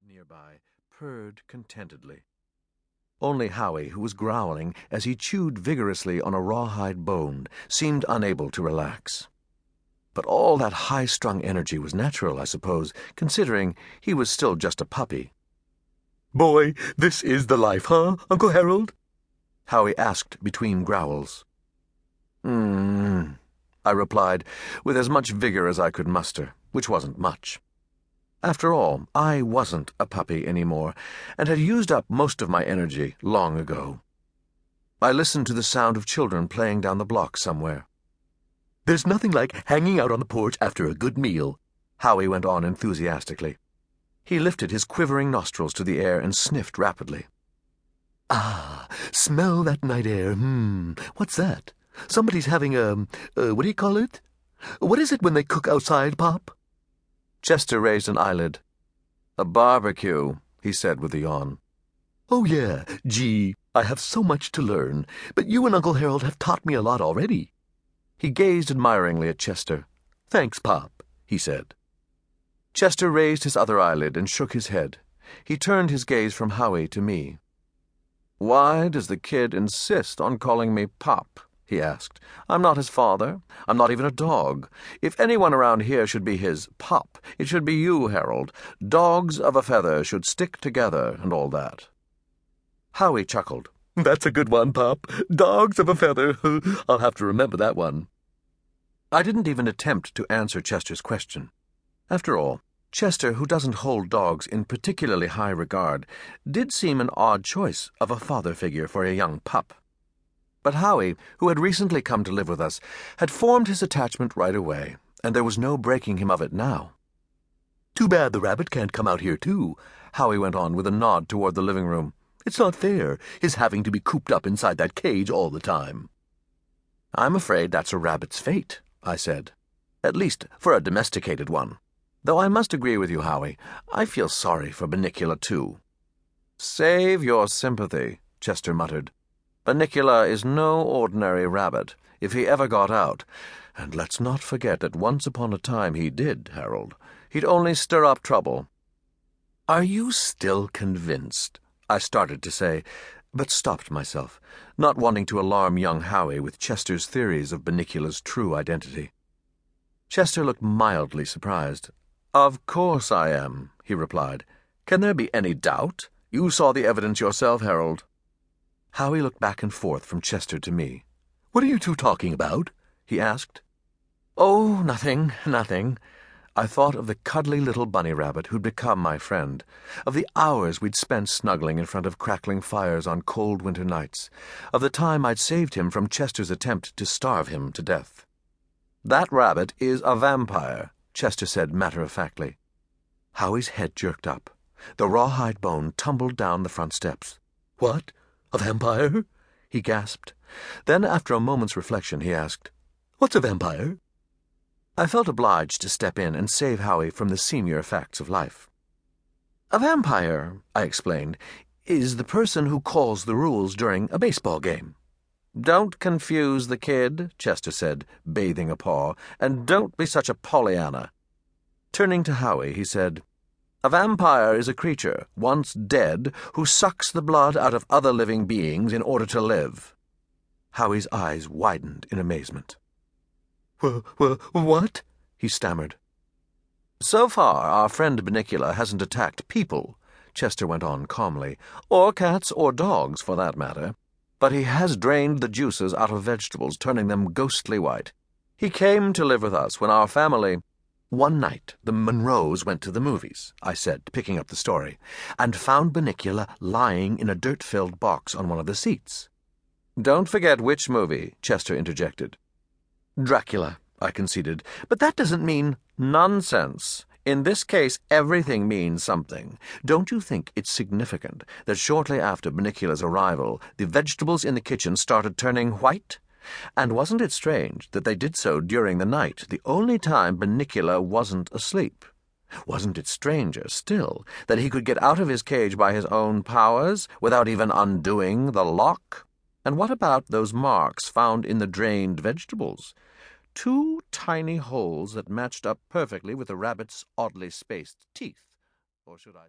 nearby purred contentedly. Only Howe, who was growling as he chewed vigorously on a rawhide bone, seemed unable to relax. But all that high-strung energy was natural, I suppose, considering he was still just a puppy. "Boy, this is the life, huh, Uncle Harold?" Howe asked between growls. I replied, with as much vigor as I could muster, which wasn't much. After all, I wasn't a puppy anymore, and had used up most of my energy long ago. I listened to the sound of children playing down the block somewhere. "There's nothing like hanging out on the porch after a good meal," Howe went on enthusiastically. He lifted his quivering nostrils to the air and sniffed rapidly. "Ah, smell that night air. What's that? Somebody's having what do you call it? What is it when they cook outside, Pop?" Chester raised an eyelid. "A barbecue," he said with a yawn. "Oh, yeah. Gee, I have so much to learn, but you and Uncle Harold have taught me a lot already." He gazed admiringly at Chester. "Thanks, Pop," he said. Chester raised his other eyelid and shook his head. He turned his gaze from Howe to me. "Why does the kid insist on calling me Pop?" he asked. "I'm not his father. I'm not even a dog. If anyone around here should be his Pop, it should be you, Harold. Dogs of a feather should stick together and all that." Howe chuckled. "That's a good one, Pop. Dogs of a feather. I'll have to remember that one." I didn't even attempt to answer Chester's question. After all, Chester, who doesn't hold dogs in particularly high regard, did seem an odd choice of a father figure for a young pup. But Howe, who had recently come to live with us, had formed his attachment right away, and there was no breaking him of it now. "Too bad the rabbit can't come out here, too," Howe went on with a nod toward the living room. "It's not fair, his having to be cooped up inside that cage all the time." "I'm afraid that's a rabbit's fate," I said. "At least for a domesticated one. Though I must agree with you, Howe. I feel sorry for Bunnicula, too." "Save your sympathy," Chester muttered. "Bunnicula is no ordinary rabbit, if he ever got out. And let's not forget that once upon a time he did, Harold. He'd only stir up trouble." "Are you still convinced?" I started to say, but stopped myself, not wanting to alarm young Howe with Chester's theories of Bunnicula's true identity. Chester looked mildly surprised. "Of course I am," he replied. "Can there be any doubt? You saw the evidence yourself, Harold." Howe looked back and forth from Chester to me. "What are you two talking about?" he asked. "Oh, nothing. I thought of the cuddly little bunny rabbit who'd become my friend, of the hours we'd spent snuggling in front of crackling fires on cold winter nights, of the time I'd saved him from Chester's attempt to starve him to death. That rabbit is a vampire," Chester said matter-of-factly. Howie's head jerked up. The rawhide bone tumbled down the front steps. "What? A vampire?" he gasped. Then, after a moment's reflection, he asked, "What's a vampire?" I felt obliged to step in and save Howe from the senior facts of life. "A vampire," I explained, "is the person who calls the rules during a baseball game." "Don't confuse the kid," Chester said, bathing a paw, "and don't be such a Pollyanna." Turning to Howe, he said, "A vampire is a creature, once dead, who sucks the blood out of other living beings in order to live." Howie's eyes widened in amazement. What?" he stammered. "So far, our friend Bunnicula hasn't attacked people," Chester went on calmly, "or cats or dogs, for that matter. But he has drained the juices out of vegetables, turning them ghostly white. He came to live with us when our family—" "One night the Monroes went to the movies," I said, picking up the story, "and found Bunnicula lying in a dirt-filled box on one of the seats." "Don't forget which movie," Chester interjected. "Dracula," I conceded, "but that doesn't mean—" "Nonsense. In this case, everything means something. Don't you think it's significant that shortly after Bunnicula's arrival, the vegetables in the kitchen started turning white? And wasn't it strange that they did so during the night, the only time Bunnicula wasn't asleep? Wasn't it stranger still that he could get out of his cage by his own powers, without even undoing the lock? And what about those marks found in the drained vegetables? 2 tiny holes that matched up perfectly with the rabbit's oddly spaced teeth. Or should I